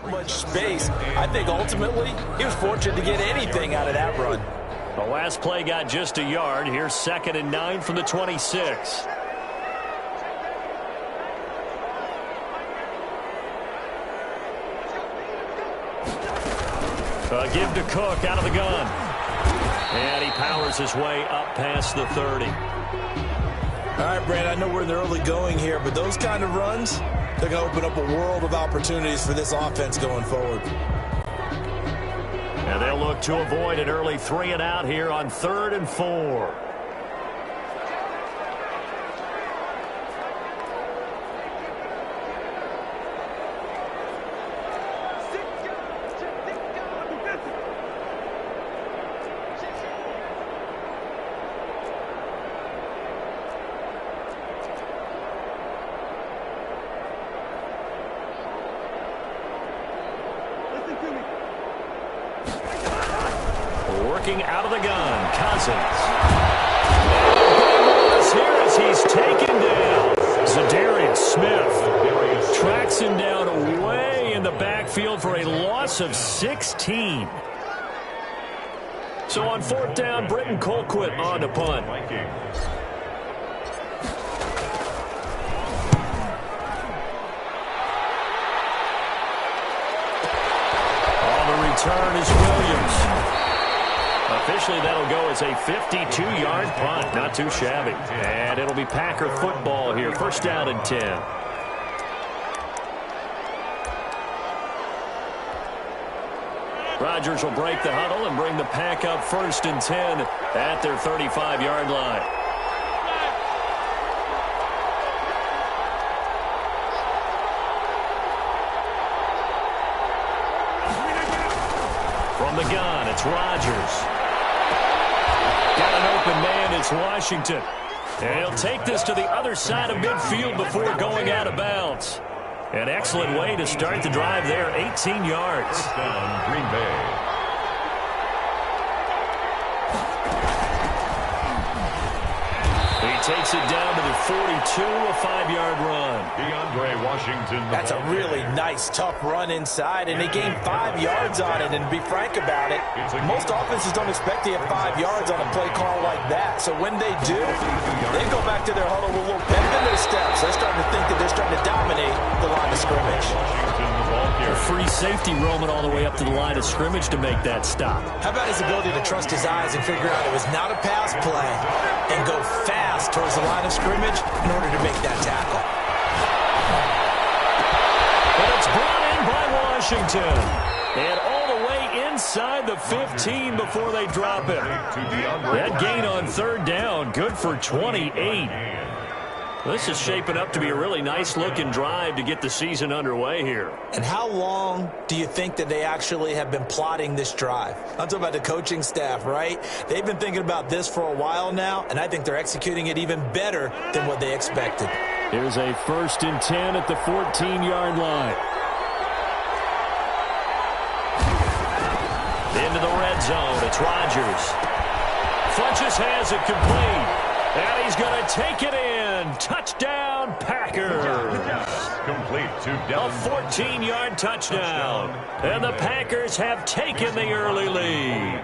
that much space. I think ultimately he was fortunate to get anything out of that run. The last play got just a yard. Here's 2nd and 9 from the 26. A give to Cook out of the gun. And he powers his way up past the 30. All right, Brad, I know we're in the early going here, but those kind of runs, they're going to open up a world of opportunities for this offense going forward. And they'll look to avoid an early 3 and out here on 3rd and 4. Working out of the gun, Cousins. Here as he's taken down. Zadarius Smith tracks him down away in the backfield for a loss of 16. So on 4th down, Britton Colquitt on to punt. On the return is Williams. Officially, that'll go as a 52-yard punt. Not too shabby. And it'll be Packer football here. 1st down and 10. Rodgers will break the huddle and bring the Pack up 1st and 10 at their 35-yard line. From the gun, it's Rodgers. Got an open man, it's Washington. And he'll take this to the other side of midfield before going out of bounds. An excellent way to start the drive there, 18 yards. First down, Green Bay. He takes it down to the 42, a 5-yard run. DeAndre Washington. That's a really nice, tough run inside, and they gained 5 yards on it. And to be frank about it, most offenses don't expect to get 5 yards on a play call like that. So when they do, they go back to their huddle with a little pep in their steps. They're starting to think that they're starting to dominate the line of scrimmage. A free safety roaming all the way up to the line of scrimmage to make that stop. How about his ability to trust his eyes and figure out it was not a pass play and go fast towards the line of scrimmage in order to make that tackle. But it's brought in by Washington. And all the way inside the 15 before they drop it. That gain on 3rd down, good for 28. This is shaping up to be a really nice-looking drive to get the season underway here. And how long do you think that they actually have been plotting this drive? I'm talking about the coaching staff, right? They've been thinking about this for a while now, and I think they're executing it even better than what they expected. Here's a 1st and 10 at the 14-yard line. Into the red zone, it's Rodgers. Funches has it complete. And he's going to take it in. Touchdown, Packers. Complete to A 14-yard touchdown. And the Packers have taken the early lead.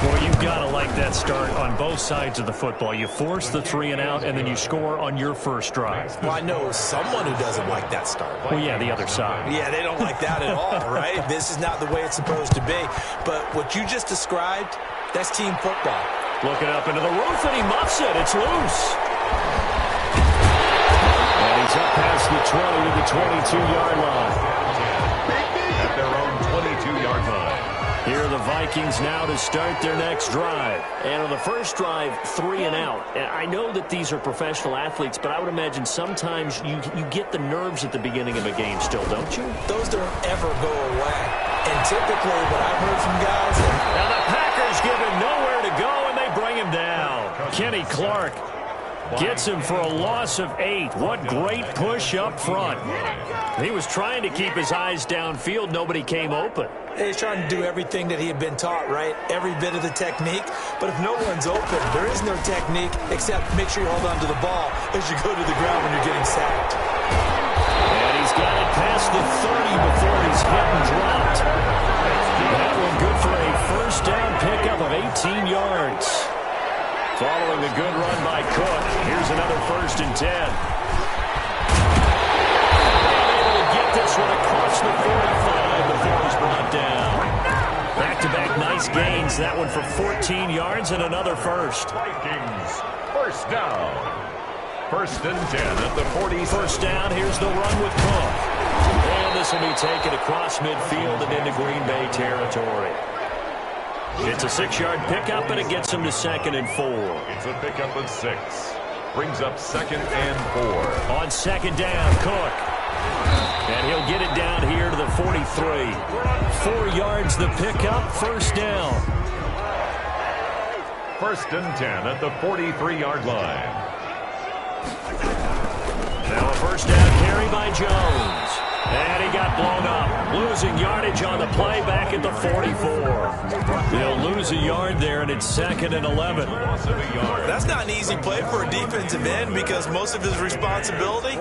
Boy, you've got to like that start on both sides of the football. You force the 3 and out, and then you score on your first drive. Well, I know someone who doesn't like that start. Well, yeah, the other side. Yeah, they don't like that at all, right? This is not the way it's supposed to be. But what you just described, that's team football. Looking up into the roof, and he muffs it. It's loose. And he's up past the 20 to the 22-yard line. At their own 22-yard line. Here are the Vikings now to start their next drive. And on the first drive, 3 and out. And I know that these are professional athletes, but I would imagine sometimes you get the nerves at the beginning of a game still, don't you? Those don't ever go away. And typically what I've heard from guys... Now the Packers give him nowhere to go, and they bring him down. Kenny Clark gets him for a loss of 8. What great push up front. He was trying to keep his eyes downfield. Nobody came open. He's trying to do everything that he had been taught, right? Every bit of the technique. But if no one's open, there is no technique except make sure you hold on to the ball as you go to the ground when you're getting sacked. And he's got it past Following the good run by Cook, here's another 1st and 10. Able to get this one across the 45 before he's brought down. Back-to-back nice gains. That one for 14 yards and another first. Vikings, 1st down. 1st and 10 at the 40. 1st down, here's the run with Cook. And this will be taken across midfield and into Green Bay territory. It's a 6-yard pickup, and it gets him to 2nd and 4. It's a pickup of 6. Brings up 2nd and 4. On 2nd down, Cook. And he'll get it down here to the 43. 4 yards the pickup, 1st down. 1st and 10 at the 43-yard line. Now a 1st down carry by Jones. And he got blown up. Losing yardage on the play back at the 44. They'll lose a yard there, and it's 2nd and 11. That's not an easy play for a defensive end because most of his responsibility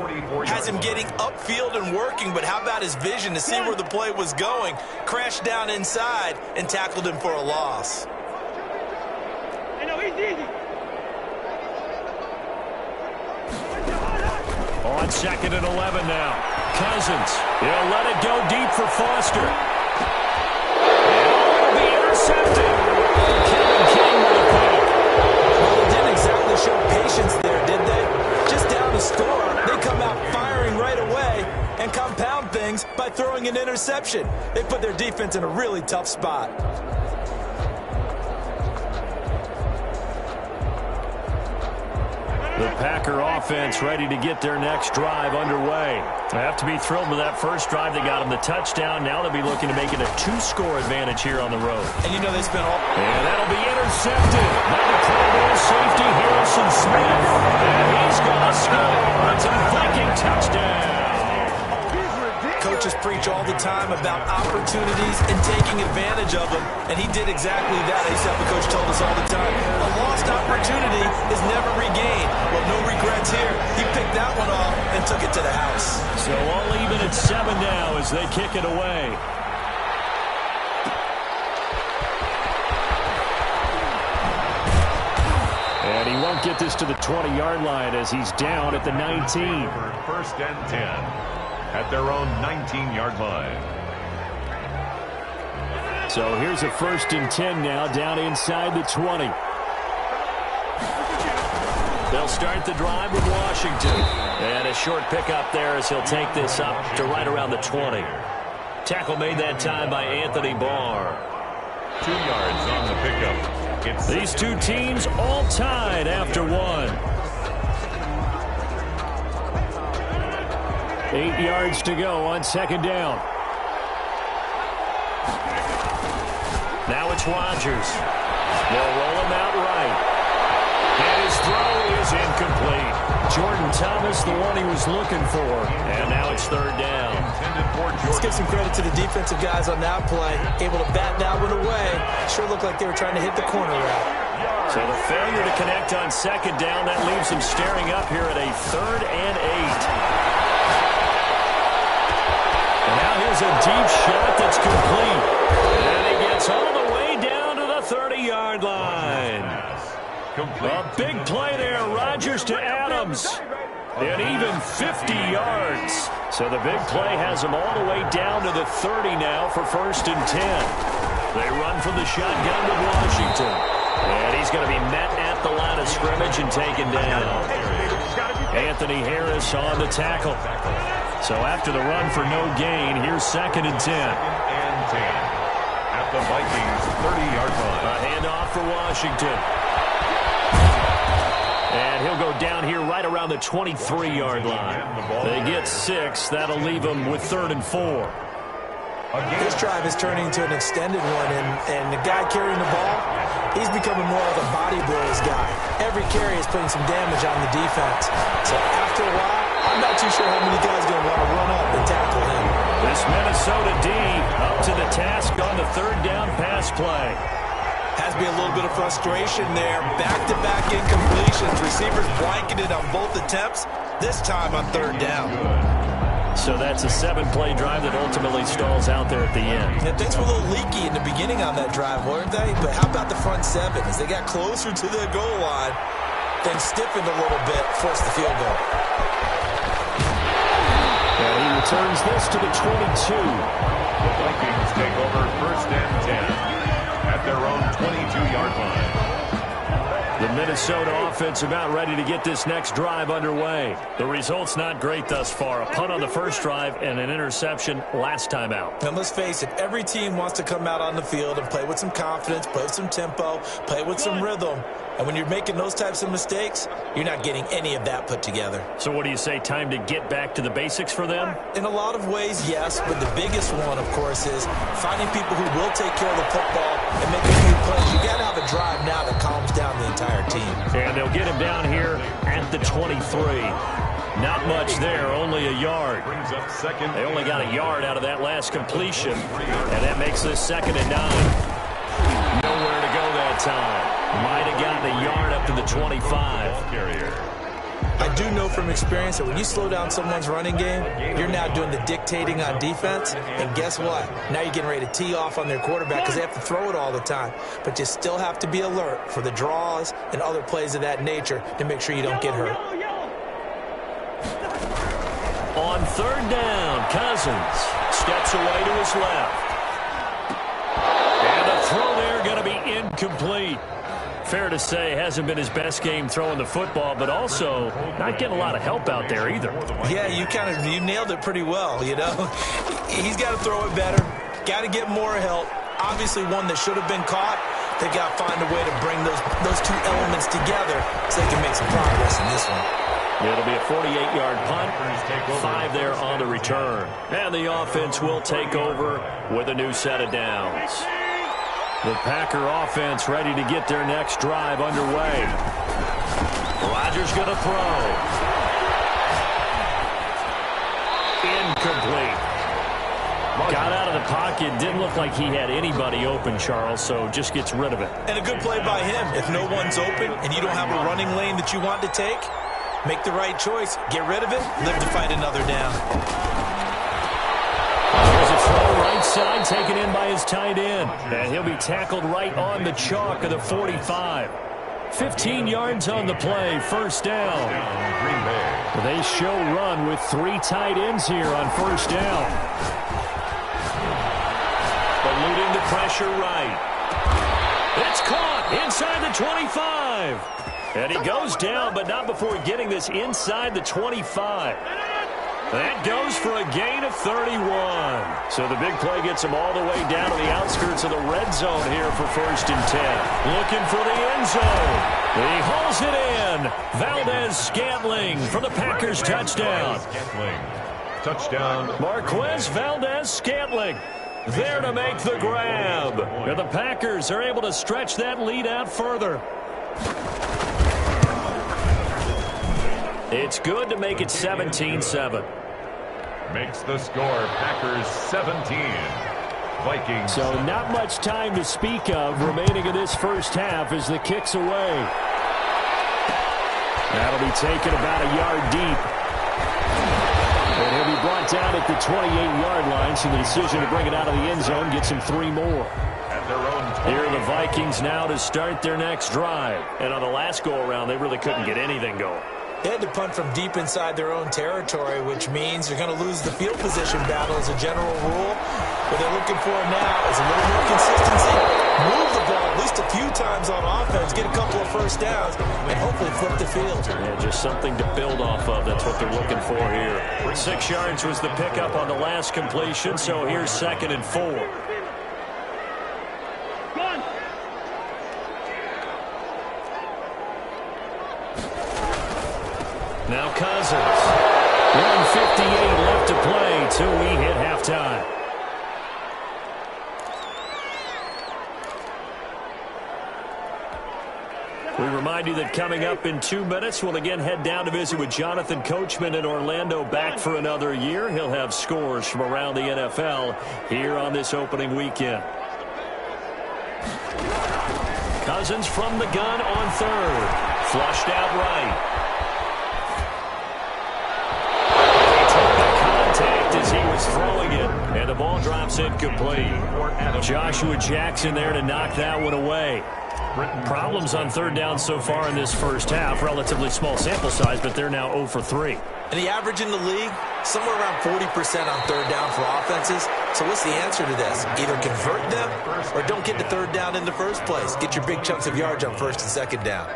has him getting upfield and working. But how about his vision to see where the play was going? Crashed down inside and tackled him for a loss. On 2nd and 11 now. Cousins. He'll let it go deep for Foster. And it'll be intercepted. Kevin King with a pick. Well, they didn't exactly show patience there, did they? Just down a score, they come out firing right away and compound things by throwing an interception. They put their defense in a really tough spot. The Packer offense ready to get their next drive underway. They have to be thrilled with that first drive. They got them the touchdown. Now they'll be looking to make it a 2-score advantage here on the road. And you know they spent all... And that'll be intercepted by the Pro Bowl safety Harrison Smith. And he's going to score. It's a Viking touchdown. Coaches preach all the time about opportunities and taking advantage of them, and he did exactly that. The coach told us all the time. A lost opportunity is never regained. Well, no regrets here. He picked that one off and took it to the house. So all even at 7 now as they kick it away. And he won't get this to the 20-yard line as he's down at the 19. 1st and 10. At their own 19-yard line. So here's a 1st and 10 now down inside the 20. They'll start the drive with Washington. And a short pickup there as he'll take this up to right around the 20. Tackle made that time by Anthony Barr. 2 yards on the pickup. It's these two teams all tied after 1. 8 yards to go on 2nd down. Now it's Rodgers. They'll roll him out right. And his throw is incomplete. Jordan Thomas, the one he was looking for. And now it's 3rd down. Let's give some credit to the defensive guys on that play. Able to bat that one away. Sure looked like they were trying to hit the corner route. So the failure to connect on 2nd down, that leaves them staring up here at a 3rd and 8. Now here's a deep shot that's complete. And he gets all the way down to the 30-yard line. A big play there. Rodgers to Adams. And even 50 yards. So the big play has him all the way down to the 30 now for 1st and 10. They run from the shotgun with Washington. And he's going to be met at the line of scrimmage and taken down. Anthony Harris on the tackle. So after the run for no gain, here's 2nd and 10. 2nd and 10 at the Vikings 30-yard line. A handoff for Washington. And he'll go down here right around the 23-yard line. They get 6. That'll leave them with 3rd and 4. This drive is turning into an extended one, and the guy carrying the ball, he's becoming more of a body blows guy. Every carry is putting some damage on the defense. So after a while, I'm not too sure how many guys are going to want to run up and tackle him. This Minnesota D up to the task on the 3rd down pass play. Has to be a little bit of frustration there. Back-to-back incompletions. Receivers blanketed on both attempts, this time on 3rd down. So that's a 7-play drive that ultimately stalls out there at the end. Yeah, things were a little leaky in the beginning on that drive, weren't they? But how about the front 7? As they got closer to the goal line, things stiffened a little bit, forced the field goal. And he returns this to the 22. The Vikings take over 1st and 10 at their own 22-yard line. The Minnesota offense about ready to get this next drive underway. The result's not great thus far. A punt on the first drive and an interception last time out. And let's face it, every team wants to come out on the field and play with some confidence, play with some tempo, play with some rhythm. And when you're making those types of mistakes, you're not getting any of that put together. So what do you say, time to get back to the basics for them? In a lot of ways, yes, but the biggest one, of course, is finding people who will take care of the football and make a few plays. You got to have a drive now that calms down the entire team. And they'll get him down here at the 23. Not much there, only a yard. They only got a yard out of that last completion, and that makes this 2nd and 9. Nowhere to go that time. Might have gotten a yard up to the 25. I do know from experience that when you slow down someone's running game, you're now doing the dictating on defense. And guess what? Now you're getting ready to tee off on their quarterback because they have to throw it all the time. But you still have to be alert for the draws and other plays of that nature to make sure you don't get hurt. On 3rd down, Cousins steps away to his left. And the throw there going to be incomplete. Fair to say, hasn't been his best game throwing the football, but also not getting a lot of help out there either. Yeah, you nailed it pretty well, you know. He's got to throw it better, got to get more help. Obviously one that should have been caught. They got to find a way to bring those two elements together so they can make some progress in this one. It'll be a 48-yard punt, 5 there on the return. And the offense will take over with a new set of downs. The Packer offense ready to get their next drive underway. Rodgers going to throw. Incomplete. Got out of the pocket. Didn't look like he had anybody open, Charles, so just gets rid of it. And a good play by him. If no one's open and you don't have a running lane that you want to take, make the right choice. Get rid of it. Live to fight another down. There's a throw right side taken in by his tight end. And he'll be tackled right on the chalk of the 45. 15 yards on the play. 1st down. They show run with 3 tight ends here on 1st down. Eluding the pressure right. It's caught inside the 25. And he goes down, but not before getting this inside the 25. That goes for a gain of 31. So the big play gets him all the way down to the outskirts of the red zone here for 1st and 10. Looking for the end zone. He hauls it in. Valdez-Scantling for the Packers touchdown. Touchdown. Marquez Valdez-Scantling there to make the grab. And the Packers are able to stretch that lead out further. It's good to make it 17-7. Makes the score Packers 17. Vikings. So not much time to speak of remaining in this first half as the kick's away. That'll be taken about a yard deep. And he'll be brought down at the 28-yard line, so the decision to bring it out of the end zone gets him 3 more. At their own 20. Here are the Vikings now to start their next drive. And on the last go-around, they really couldn't get anything going. They had to punt from deep inside their own territory, which means they're going to lose the field position battle as a general rule. What they're looking for now is a little more consistency, move the ball at least a few times on offense, get a couple of 1st downs, and hopefully flip the field. Yeah, just something to build off of. That's what they're looking for here. 6 yards was the pickup on the last completion, so here's 2nd and 4. Now Cousins. 1:58 left to play till we hit halftime. We remind you that coming up in 2 minutes, we'll again head down to visit with Jonathan Coachman in Orlando, back for another year. He'll have scores from around the NFL here on this opening weekend. Cousins from the gun on 3rd. Flushed out right. throwing it, and the ball drops incomplete. Joshua Jackson there to knock that one away. Problems on third down so far in this first half. Relatively small sample size, but they're now 0 for 3. And the average in the league, somewhere around 40% on third down for offenses. So what's the answer to this? Either convert them or don't get to third down in the first place. Get your big chunks of yards on first and second down.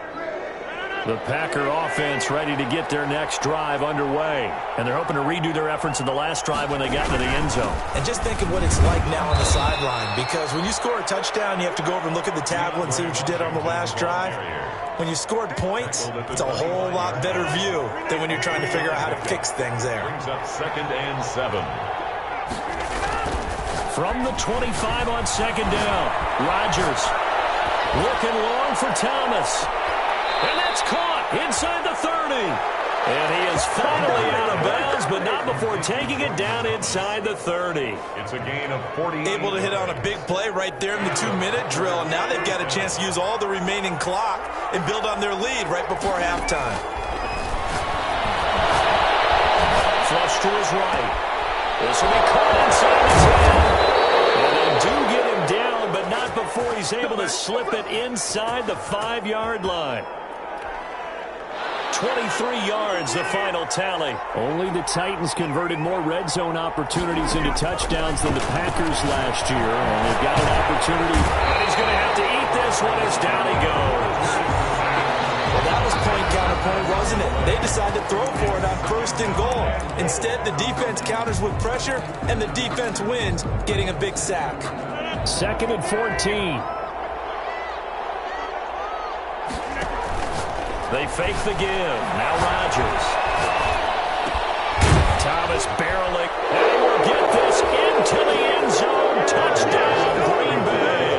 The Packer offense ready to get their next drive underway. And they're hoping to redo their efforts in the last drive when they got into the end zone. And just think of what it's like now on the sideline, because when you score a touchdown, you have to go over and look at the tablet and see what you did on the last drive. When you scored points, it's a whole lot better view than when you're trying to figure out how to fix things there. Brings up 2nd and 7. From the 25 on second down, Rodgers looking long for Thomas. And that's caught inside the 30. And he is finally out of bounds, but not before taking it down inside the 30. It's a gain of 40. Able to hit on a big play right there in the 2-minute drill. And now they've got a chance to use all the remaining clock and build on their lead right before halftime. Flush to his right. This will be caught inside the 10. And they do get him down, but not before he's able to slip it inside the 5-yard line. 23 yards, the final tally. Only the Titans converted more red zone opportunities into touchdowns than the Packers last year. And they've got an opportunity. And he's going to have to eat this one as down he goes. Well, that was point counterpoint, wasn't it? They decided to throw for it on first and goal. Instead, the defense counters with pressure, and the defense wins, getting a big sack. 2nd and 14. They fake the give. Now Rodgers. Thomas barreling. And he will get this into the end zone. Touchdown, Green Bay.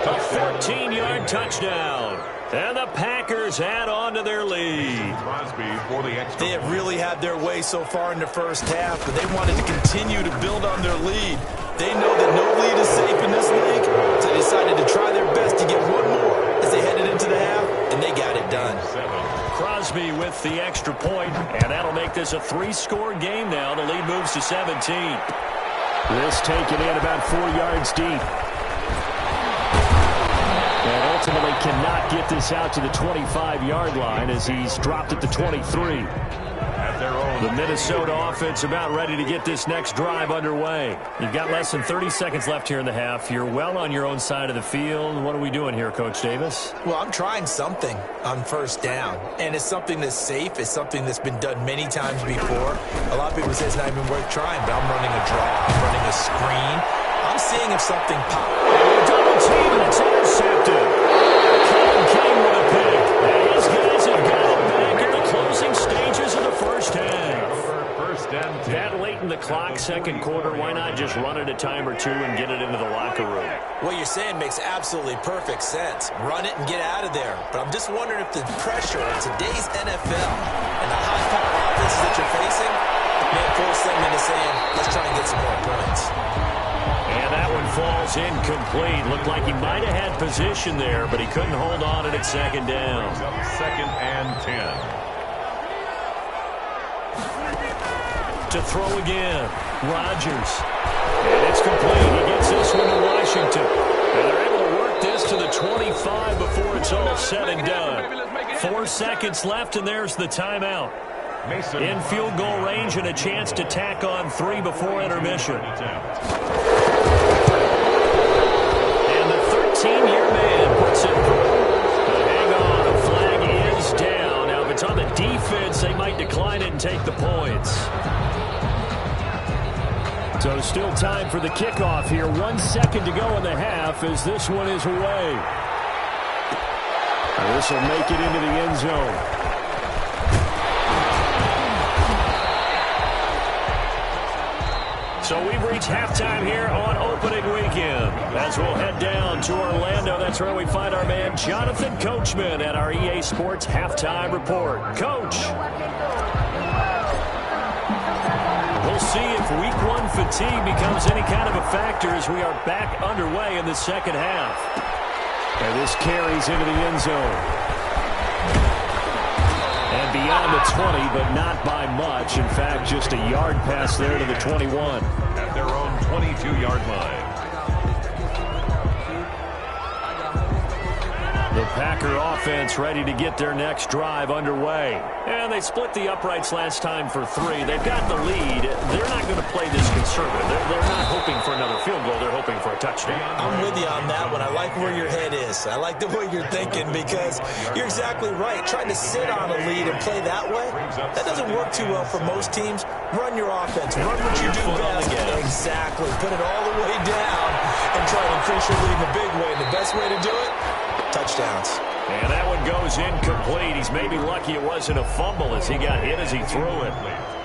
A 14-yard touchdown. And the Packers add on to their lead. They have really had their way so far in the first half, but they wanted to continue to build on their lead. They know that no lead is safe in this league, so they decided to try their best to get one more as they headed into the half, and they got it done. Crosby with the extra point, and that'll make this a 3-score game now. The lead moves to 17. This taken in about 4 yards deep. And ultimately cannot get this out to the 25-yard line as he's dropped at the 23. The Minnesota offense about ready to get this next drive underway. You've got less than 30 seconds left here in the half. You're well on your own side of the field. What are we doing here, Coach Davis? Well, I'm trying something on first down, and it's something that's safe. It's something that's been done many times before. A lot of people say it's not even worth trying, but I'm running a draw. I'm running a screen. I'm seeing if something pops. Double team, and it's intercepted. King with a pick. And these guys have got it back at the closing stages of the first half. That late in the clock, second quarter, why not just run it a time or two and get it into the locker room? What you're saying makes absolutely perfect sense. Run it and get out of there. But I'm just wondering if the pressure of today's NFL and the high-power offenses that you're facing may force them into saying, let's try and get some more points. And that one falls incomplete. Looked like he might have had position there, but he couldn't hold on it at second down. 2nd and 10. To throw again, Rodgers. And it's complete. He gets this one to Washington. And they're able to work this to the 25 before it's all said and done. 4 seconds left, and there's the timeout. In field goal range and a chance to tack on 3 before intermission. And the 13-year man puts it through. But hang on, a flag is down. Now, if it's on the defense, they might decline it and take the points. So still time for the kickoff here. 1 second to go in the half as this one is away. This will make it into the end zone. So we've reached halftime here on opening weekend. As we'll head down to Orlando, that's where we find our man Jonathan Coachman at our EA Sports Halftime Report. Coach. We'll see if Week 1 fatigue becomes any kind of a factor as we are back underway in the second half. And this carries into the end zone. And beyond the 20, but not by much. In fact, just a yard pass there to the 21. At their own 22-yard line. The Packer offense ready to get their next drive underway. And they split the uprights last time for 3. They've got the lead. They're not going to play this conservative. They're not hoping for another field goal. They're hoping for a touchdown. I'm with you on that one. I like where your head is. I like the way you're thinking because you're exactly right. Trying to sit on a lead and play that way, that doesn't work too well for most teams. Run your offense. Run what you do best. Exactly. Put it all the way down and try to increase your lead in the big way. And the best way to do it, touchdowns. And that one goes incomplete. He's maybe lucky it wasn't a fumble as he got hit as he threw it.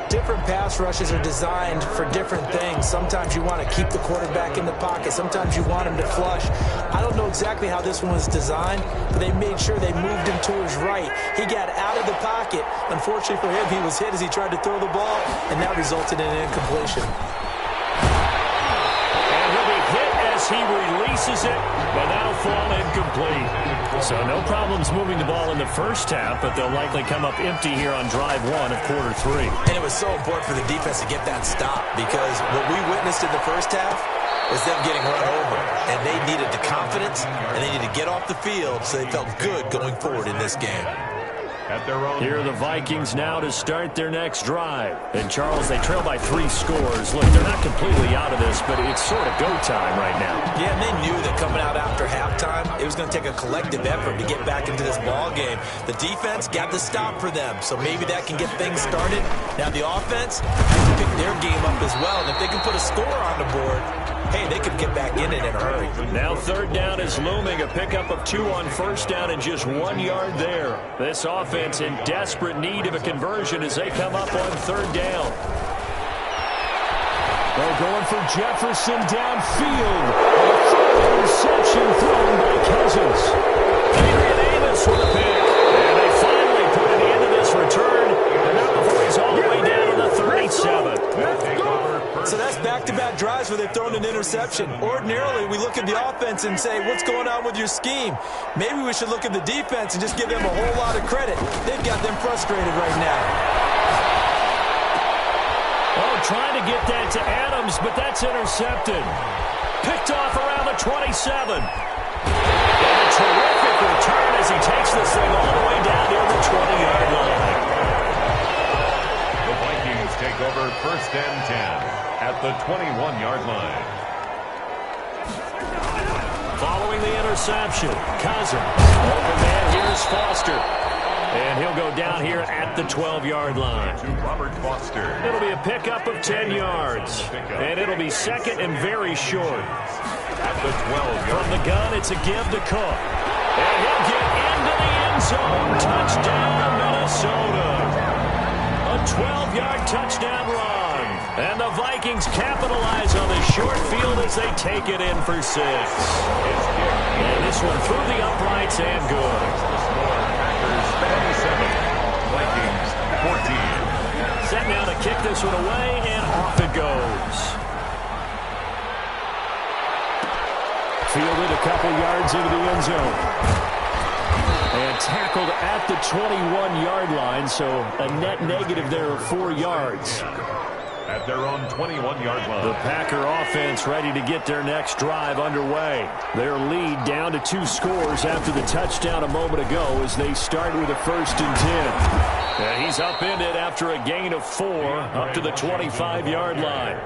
Different pass rushes are designed for different things. Sometimes you want to keep the quarterback in the pocket. Sometimes you want him to flush. I don't know exactly how this one was designed, but they made sure they moved him to his right. He got out of the pocket. Unfortunately for him, he was hit as he tried to throw the ball, and that resulted in an incompletion. He releases it, but that'll fall incomplete. So no problems moving the ball in the first half, but they'll likely come up empty here on drive 1 of quarter 3. And it was so important for the defense to get that stop because what we witnessed in the first half was them getting run over. And they needed the confidence, and they needed to get off the field so they felt good going forward in this game. Here are the Vikings now to start their next drive. And, Charles, they trail by 3 scores. Look, they're not completely out of this, but it's sort of go time right now. Yeah, and they knew that coming out after halftime, it was going to take a collective effort to get back into this ball game. The defense got the stop for them, so maybe that can get things started. Now, the offense has to pick their game up as well, and if they can put a score on the board, hey, they could get back in it in a hurry. Now 3rd down is looming. A pickup of 2 on 1st down and just 1 yard there. This offense in desperate need of a conversion as they come up on 3rd down. They're going for Jefferson downfield. A reception thrown by Cousins. Adrian Amos with a pick. And they finally put an end to this return. And now before he's all the way down to the 37. So that's back-to-back drives where they've thrown an interception. Ordinarily, we look at the offense and say, what's going on with your scheme? Maybe we should look at the defense and just give them a whole lot of credit. They've got them frustrated right now. Oh, trying to get that to Adams, but that's intercepted. Picked off around the 27. And a terrific return as he takes this thing all the way down near the 20-yard line. The Vikings take over 1st and 10 at the 21-yard line. Following the interception, Cousins. Open man, here's Foster. And he'll go down here at the 12-yard line. To Robert Foster. It'll be a pickup of 10 yards. And it'll be 2nd and very short. At the 12-yard From the gun, it's a give to Cook. And he'll get into the end zone. Touchdown, Minnesota. A 12-yard touchdown run. And the Vikings capitalize on the short field as they take it in for 6. And this one through the uprights and good. Packers 27, Vikings 14. Set now to kick this one away, and off it goes. Fielded a couple yards into the end zone. And tackled at the 21-yard line, so a net negative there of 4 yards. At their own 21-yard line. The Packer offense ready to get their next drive underway. Their lead down to 2 scores after the touchdown a moment ago as they start with a 1st and 10. And he's upended after a gain of 4 up to the 25-yard line.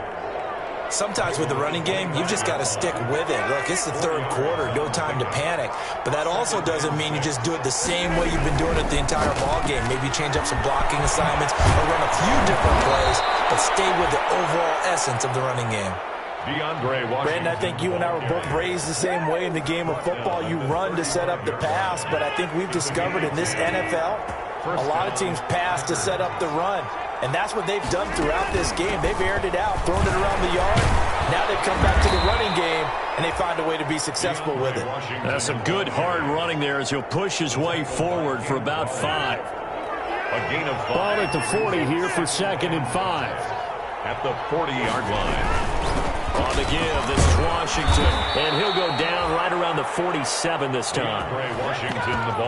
Sometimes with the running game, you've just got to stick with it. Look, it's the 3rd quarter, no time to panic. But that also doesn't mean you just do it the same way you've been doing it the entire ball game. Maybe change up some blocking assignments or run a few different plays, but stay with the overall essence of the running game. Brandon, I think you and I were both raised the same way in the game of football. You run to set up the pass, but I think we've discovered in this NFL, a lot of teams pass to set up the run. And that's what they've done throughout this game. They've aired it out, thrown it around the yard. Now they've come back to the running game, and they find a way to be successful with it. That's some good, hard running there as he'll push his way forward for about 5. A gain of 5. Ball at the 40 here for 2nd and 5. At the 40-yard line. On the give, this is Washington. And he'll go down right around the 47 this time.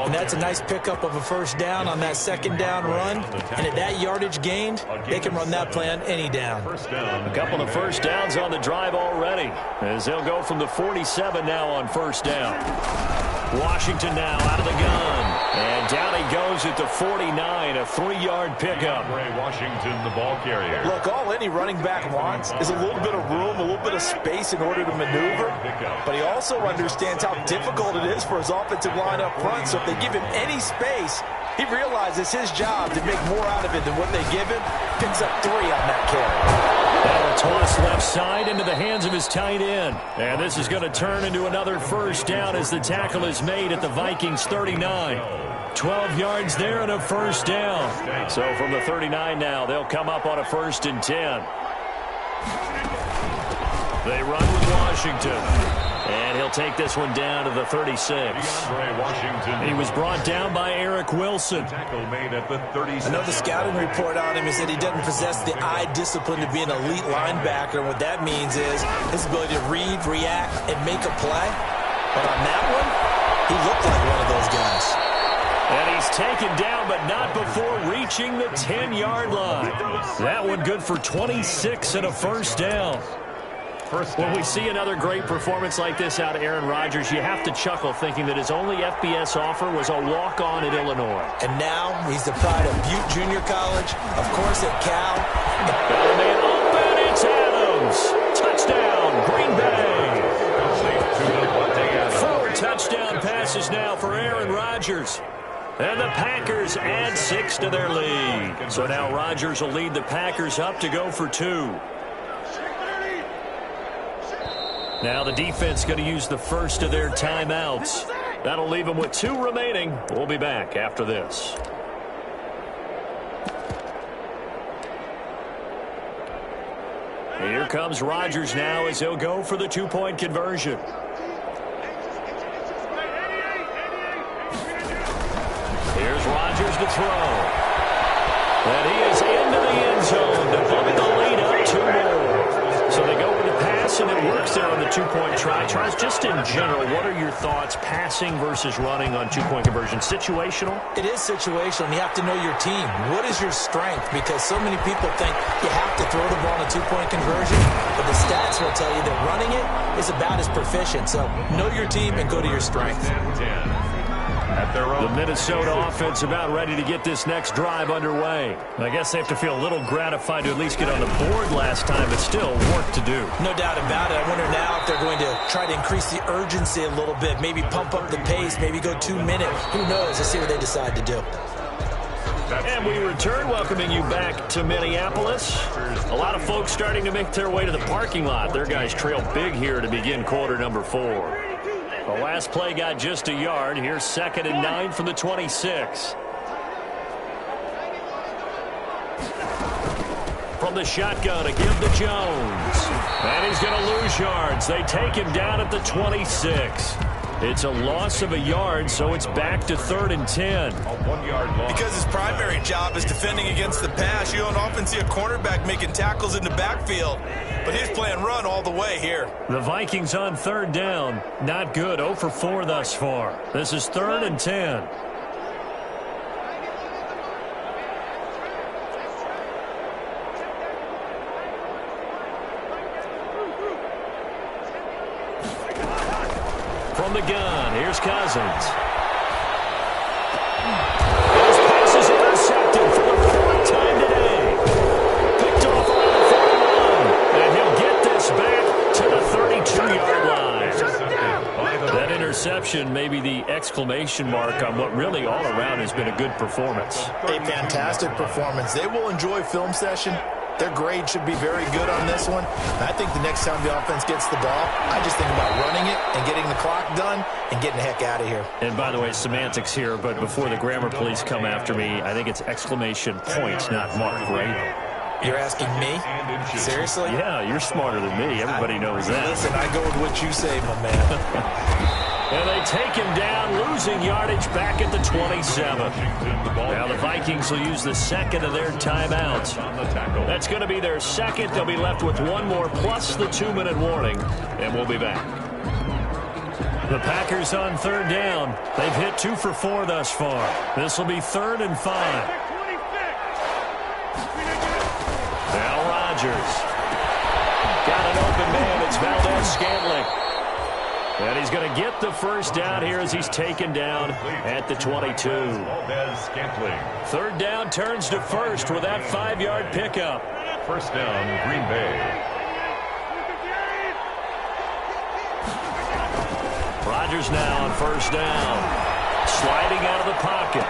And that's a nice pickup of a first down on that second down run. And at that yardage gained, they can run that play on any down. A couple of first downs on the drive already, as they'll go from the 47 now on first down. Washington now out of the gun. And down he goes at the 49, a 3-yard pickup. Washington, the ball carrier. Look, all any running back wants is a little bit of room, a little bit of space in order to maneuver. But he also understands how difficult it is for his offensive line up front. So if they give him any space, he realizes his job to make more out of it than what they give him. Picks up 3 on that carry. That'll toss left side into the hands of his tight end. And this is going to turn into another first down as the tackle is made at the Vikings 39. 12 yards there and a first down. So from the 39 now, they'll come up on a 1st and 10. They run with Washington. And he'll take this one down to the 36. He was brought down by Eric Wilson. Another scouting report on him is that he doesn't possess the eye discipline to be an elite linebacker. And what that means is his ability to read, react, and make a play. But on that one, he looked like one of those guys. And he's taken down, but not before reaching the 10-yard line. That one good for 26 and a first down. When we see another great performance like this out of Aaron Rodgers, you have to chuckle thinking that his only FBS offer was a walk-on at Illinois. And now he's the pride of Butte Junior College, of course at Cal. Got a man open, it's Adams. Touchdown, Green Bay. 4 touchdown passes now for Aaron Rodgers. And the Packers add 6 to their lead. So now Rodgers will lead the Packers up to go for 2. Now the defense going to use the first of their timeouts. That'll leave them with 2 remaining. We'll be back after this. Here comes Rodgers now as he'll go for the 2-point conversion. Here's Rodgers to throw. And he is into the end zone to bump the lead up 2 more. So they go with the pass, and it works there on the 2-point try. Charles, just in general, what are your thoughts passing versus running on 2-point conversion? Situational? It is situational, and you have to know your team. What is your strength? Because so many people think you have to throw the ball on a 2-point conversion, but the stats will tell you that running it is about as proficient. So know your team and go to your strength. The Minnesota offense about ready to get this next drive underway. I guess they have to feel a little gratified to at least get on the board last time, but still work to do. No doubt about it. I wonder now if they're going to try to increase the urgency a little bit, maybe pump up the pace, maybe go 2 minute. Who knows? Let's see what they decide to do. And we return, welcoming you back to Minneapolis. A lot of folks starting to make their way to the parking lot. Their guys trail big here to begin quarter number 4. The last play got just a yard. Here's 2nd and 9 from the 26. From the shotgun, a give to Jones. And he's going to lose yards. They take him down at the 26. It's a loss of a yard, so it's back to 3rd and 10. 1-yard loss. Because his primary job is defending against the pass, you don't often see a cornerback making tackles in the backfield. But he's playing run all the way here. The Vikings on 3rd down. Not good. 0 for 4 thus far. This is 3rd and 10. From the gun, here's Cousins. His pass is intercepted for the 4th time today. Picked off around the 41. And he'll get this back to the 32-yard line. That interception may be the exclamation mark on what really all around has been a good performance. A fantastic performance. They will enjoy film session. Their grade should be very good on this one. And I think the next time the offense gets the ball, I just think about running it and getting the clock done and getting the heck out of here. And by the way, semantics here, but before the grammar police come after me, I think it's exclamation point, not mark, right? You're asking me? Seriously? Yeah, you're smarter than me. Everybody knows that. Listen, I go with what you say, my man. And they take him down, losing yardage back at the 27. Now the Vikings will use the second of their timeouts. That's going to be their second. They'll be left with one more plus the 2-minute warning, and we'll be back. The Packers on third down. They've hit 2 for 4 thus far. This will be 3rd and 5. Now Rodgers. Got an open man. It's Valdez-Scantling. And he's going to get the first down here as he's taken down at the 22. 3rd down turns to first with that 5-yard pickup. First down, Green Bay. Rodgers now on first down. Sliding out of the pocket.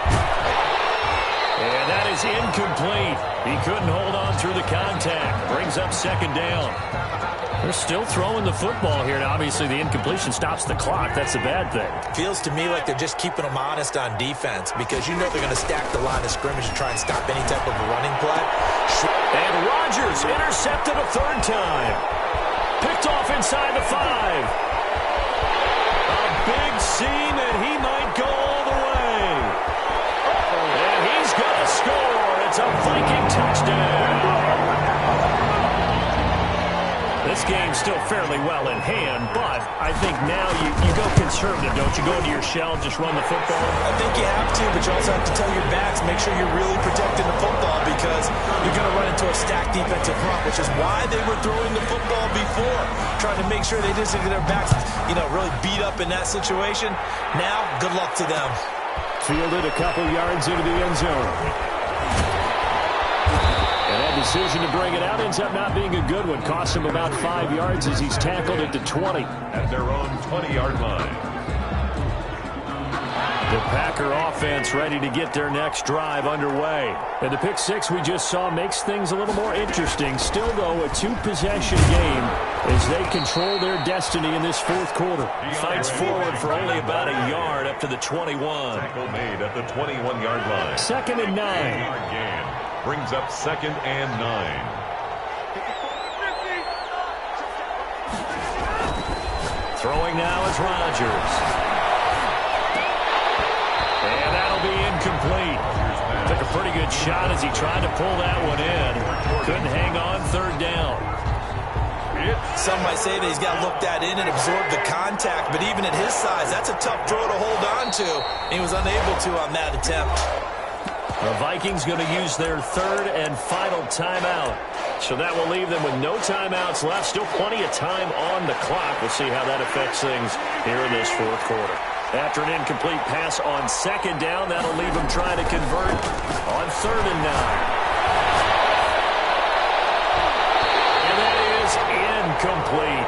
And that is incomplete. He couldn't hold on through the contact. Brings up 2nd down. They're still throwing the football here. Now, obviously, the incompletion stops the clock. That's a bad thing. Feels to me like they're just keeping them honest on defense because you know they're going to stack the line of scrimmage and try and stop any type of a running play. And Rodgers intercepted a 3rd time. Picked off inside the 5. A big seam, and he might go all the way. And he's going to score. It's a Viking touchdown. This game's still fairly well in hand, but I think now you go conservative, don't you? Go into your shell, just run the football. I think you have to, but you also have to tell your backs, make sure you're really protecting the football because you're going to run into a stacked defensive front, which is why they were throwing the football before, trying to make sure they didn't get their backs, really beat up in that situation. Now, good luck to them. Fielded a couple yards into the end zone. And that decision to bring it out ends up not being a good one. Costs him about 5 yards as he's tackled at the 20. At their own 20-yard line. The Packer offense ready to get their next drive underway. And the pick 6 we just saw makes things a little more interesting. Still, though, a 2-possession game as they control their destiny in this 4th quarter. Fights forward for only about a yard up to the 21. Tackle made at the 21-yard line. 2nd and 9. Gain. Brings up 2nd and 9. Throwing now is Rodgers. And that'll be incomplete. Took a pretty good shot as he tried to pull that one in. Couldn't hang on 3rd down. Some might say that he's got looked at in and absorbed the contact, but even at his size, that's a tough throw to hold on to. He was unable to on that attempt. The Vikings going to use their 3rd and final timeout. So that will leave them with no timeouts left. Still plenty of time on the clock. We'll see how that affects things here in this 4th quarter. After an incomplete pass on 2nd down, that'll leave them trying to convert on 3rd and 9. And that is incomplete.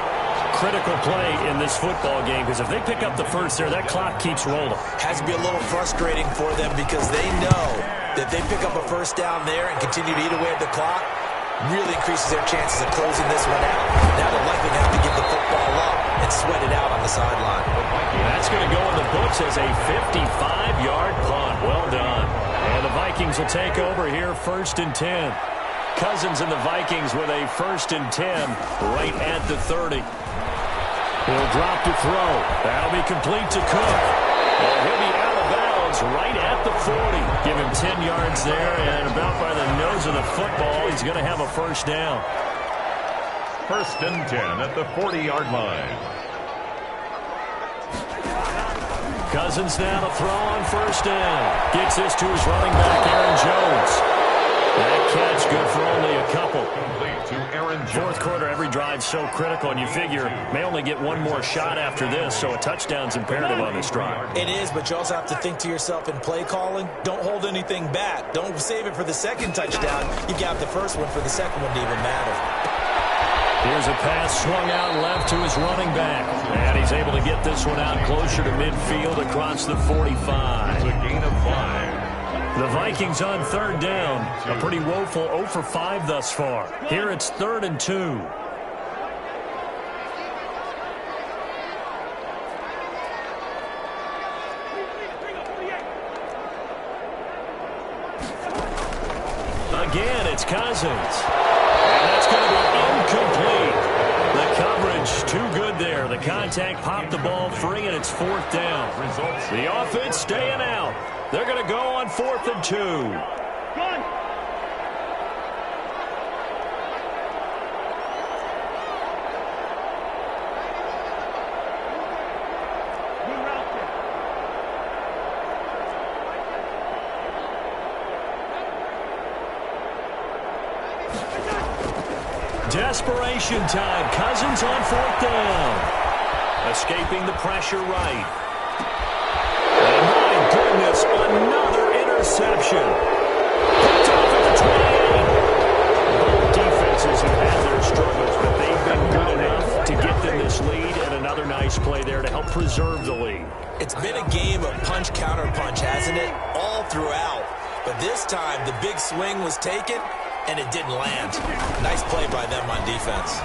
Critical play in this football game because if they pick up the first there, that clock keeps rolling. Has to be a little frustrating for them because they know that they pick up a first down there and continue to eat away at the clock, really increases their chances of closing this one out. Now they'll likely have to give the football up and sweat it out on the sideline. That's going to go in the books as a 55-yard punt. Well done. And the Vikings will take over here 1st and 10. Cousins and the Vikings with a 1st and 10 right at the 30. He'll drop to throw. That'll be complete to Cook. And he'll be out of bounds right at the 40. Give him 10 yards there, and about by the nose of the football, he's going to have a first down. 1st and 10 at the 40-yard line. Cousins now to throw on 1st down. Gets this to his running back, Aaron Jones. That catch good for only a couple. Complete to Aaron Jones. 4th quarter, every drive so critical, and you figure may only get one more shot after this, so a touchdown's imperative on this drive. It is, but you also have to think to yourself in play calling, don't hold anything back. Don't save it for the 2nd touchdown. You got the first one for the 2nd one to even matter. Here's a pass swung out left to his running back. And he's able to get this one out closer to midfield across the 45. It's a gain of 5. The Vikings on 3rd down. A pretty woeful 0 for 5 thus far. Here it's 3rd and 2. Again, it's Cousins. And that's going to be incomplete. The coverage too good there. The contact contact, popped the ball free, and it's 4th down. The offense staying out. They're going to go on 4th and 2. Desperation time. Cousins on 4th down. Escaping the pressure right. And my goodness, another interception. Picked off at the 28. Both defenses have had their struggles, but they've been good enough to get them this lead, and another nice play there to help preserve the lead. It's been a game of punch-counter-punch, hasn't it? All throughout. But this time, the big swing was taken, and it didn't land. Nice play by them on defense.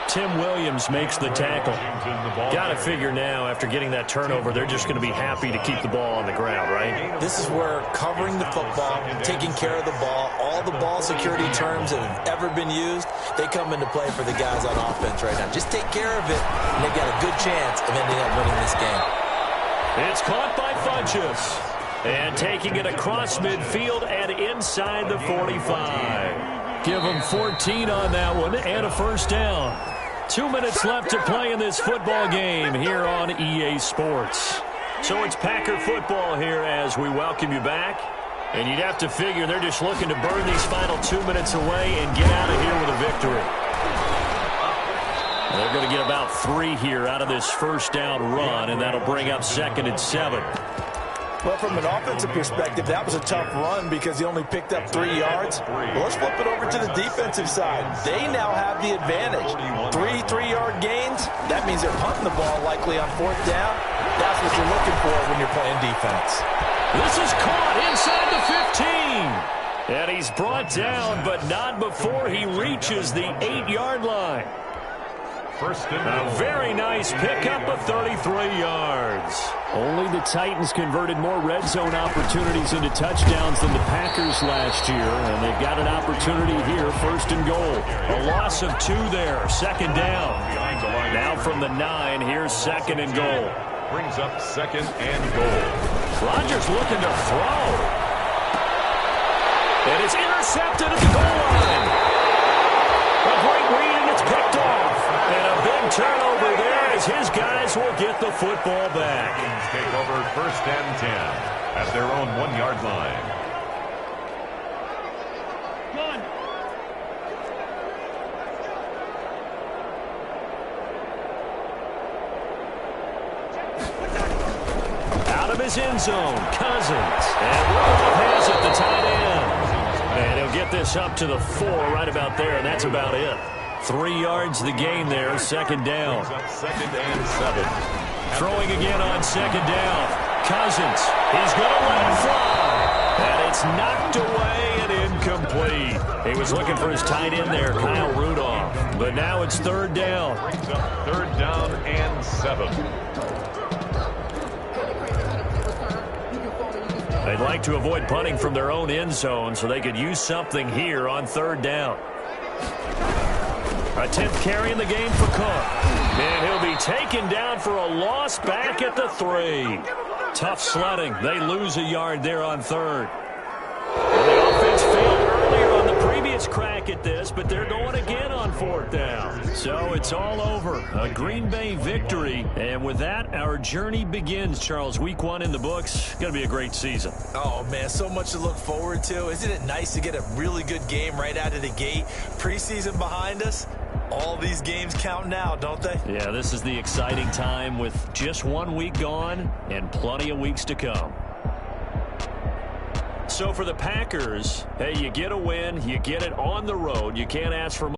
Tim Williams makes the tackle. Got to figure now, after getting that turnover, they're just going to be happy to keep the ball on the ground, right? This is where covering the football, taking care of the ball, all the ball security terms that have ever been used, they come into play for the guys on offense right now. Just take care of it, and they've got a good chance of ending up winning this game. It's caught by Funchess. And taking it across midfield and inside the 45. Give them 14 on that one and a 1st down. 2 minutes left to play in this football game here on EA Sports. So it's Packer football here as we welcome you back. And you'd have to figure they're just looking to burn these final 2 minutes away and get out of here with a victory. They're going to get about 3 here out of this 1st down run, and that'll bring up 2nd and 7. Well, from an offensive perspective, that was a tough run because he only picked up 3 yards. Well, let's flip it over to the defensive side. They now have the advantage. 3 3-yard gains, that means they're punting the ball likely on 4th down. That's what you're looking for when you're playing defense. This is caught inside the 15. And he's brought down, but not before he reaches the 8-yard line. A very nice pickup of 33 yards. Only the Titans converted more red zone opportunities into touchdowns than the Packers last year, and they've got an opportunity here, 1st and goal. A loss of 2 there, 2nd down. Now from the 9, here's 2nd and goal. Brings up 2nd and goal. Rodgers looking to throw. And it's intercepted at the goal line. A great read, and it's picked off. And a big turnover there as his guys will get the football back. Take over 1st and 10 at their own 1-yard line. Out of his end zone, Cousins. And Rudolph has it, the tight end. And he'll get this up to the 4 right about there, and that's about it. 3 yards the gain there, 2nd down. 2nd and 7. Throwing again on 2nd down. Cousins, he's going to let it fly. And it's knocked away and incomplete. He was looking for his tight end there, Kyle Rudolph. But now it's 3rd down. 3rd down and 7. They'd like to avoid punting from their own end zone so they could use something here on 3rd down. A 10th carry in the game for Cook. And he'll be taken down for a loss back at the 3. Tough sledding. They lose a yard there on 3rd. And the offense failed earlier on the previous crack at this, but they're going again on 4th down. So it's all over. A Green Bay victory. And with that, our journey begins, Charles. Week 1 in the books. Going to be a great season. Oh, man, so much to look forward to. Isn't it nice to get a really good game right out of the gate? Preseason behind us. All these games count now, don't they? Yeah, this is the exciting time with just 1 week gone and plenty of weeks to come. So for the Packers, hey, you get a win, you get it on the road. You can't ask for